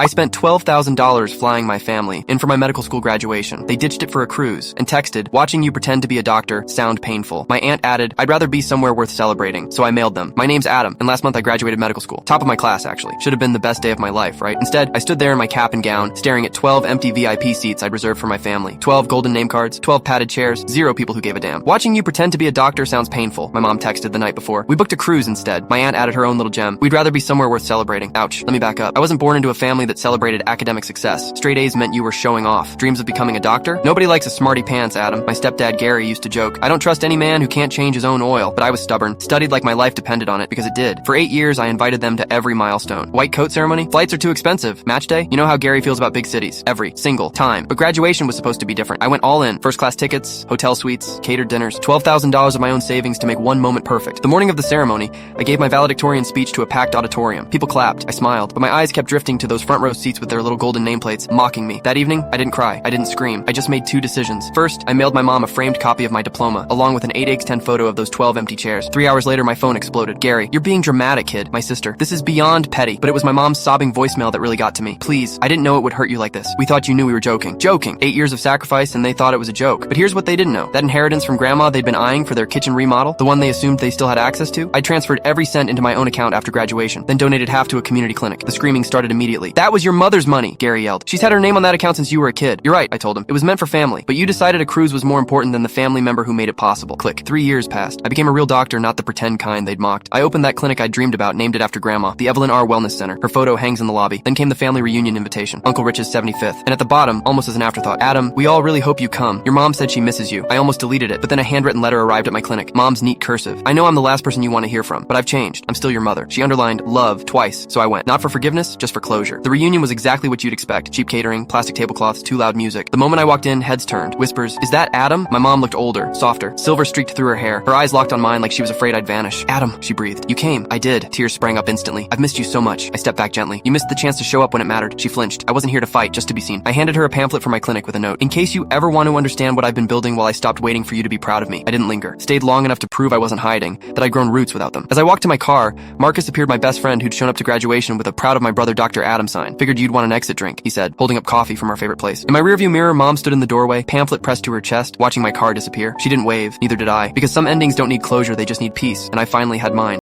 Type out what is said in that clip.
I spent $12,000 flying my family in for my medical school graduation. They ditched it for a cruise and texted, "Watching you pretend to be a doctor sound painful." My aunt added, "I'd rather be somewhere worth celebrating." So I mailed them. My name's Adam, and last month I graduated medical school. Top of my class, actually. Should have been the best day of my life, right? Instead, I stood there in my cap and gown, staring at 12 empty VIP seats I'd reserved for my family. 12 golden name cards, 12 padded chairs, 0 people who gave a damn. "Watching you pretend to be a doctor sounds painful," my mom texted the night before. "We booked a cruise instead." My aunt added her own little gem. "We'd rather be somewhere worth celebrating." Ouch. Let me back up. I wasn't born into a family that celebrated academic success. Straight A's meant you were showing off. Dreams of becoming a doctor? Nobody likes a smarty pants, Adam. My stepdad Gary used to joke, "I don't trust any man who can't change his own oil." But I was stubborn. Studied like my life depended on it, because it did. For 8 years, I invited them to every milestone. White coat ceremony? Flights are too expensive. Match day? You know how Gary feels about big cities. Every single time. But graduation was supposed to be different. I went all in. First class tickets, hotel suites, catered dinners, $12,000 of my own savings to make one moment perfect. The morning of the ceremony, I gave my valedictorian speech to a packed auditorium. People clapped. I smiled, but my eyes kept drifting to those front row seats with their little golden nameplates, mocking me. That evening, I didn't cry. I didn't scream. I just made 2 decisions. First, I mailed my mom a framed copy of my diploma, along with an 8x10 photo of those 12 empty chairs. 3 hours later, my phone exploded. "Gary, you're being dramatic, kid." My sister. "This is beyond petty." But it was my mom's sobbing voicemail that really got to me. "Please, I didn't know it would hurt you like this. We thought you knew we were joking." Joking. 8 years of sacrifice, and they thought it was a joke. But here's what they didn't know. That inheritance from grandma they'd been eyeing for their kitchen remodel, the one they assumed they still had access to, I transferred every cent into my own account after graduation, then donated half to a community clinic. The screaming started immediately. "That was your mother's money," Gary yelled. "She's had her name on that account since you were a kid." "You're right," I told him. "It was meant for family, but you decided a cruise was more important than the family member who made it possible." Click. 3 years passed. I became a real doctor, not the pretend kind they'd mocked. I opened that clinic I'd dreamed about, named it after grandma, the Evelyn R. Wellness Center. Her photo hangs in the lobby. Then came the family reunion invitation, Uncle Rich's 75th. And at the bottom, almost as an afterthought, "Adam, we all really hope you come. Your mom said she misses you." I almost deleted it, but then a handwritten letter arrived at my clinic. Mom's neat cursive. "I know I'm the last person you want to hear from, but I've changed. I'm still your mother." She underlined love twice, so I went. Not for forgiveness, just for closure. The reunion was exactly what you'd expect. Cheap catering, plastic tablecloths, too loud music. The moment I walked in, heads turned. Whispers, "Is that Adam?" My mom looked older, softer. Silver streaked through her hair. Her eyes locked on mine like she was afraid I'd vanish. "Adam," she breathed. "You came." I did. Tears sprang up instantly. "I've missed you so much." I stepped back gently. "You missed the chance to show up when it mattered." She flinched. "I wasn't here to fight, just to be seen." I handed her a pamphlet for my clinic with a note. "In case you ever want to understand what I've been building while I stopped waiting for you to be proud of me." I didn't linger. Stayed long enough to prove I wasn't hiding, that I'd grown roots without them. As I walked to my car, Marcus appeared, my best friend who'd shown up to graduation with a "proud of my brother Dr. Adam" sign. "Figured you'd want an exit drink," he said, holding up coffee from our favorite place. In my rearview mirror, Mom stood in the doorway, pamphlet pressed to her chest, watching my car disappear. She didn't wave, neither did I, because some endings don't need closure, they just need peace, and I finally had mine.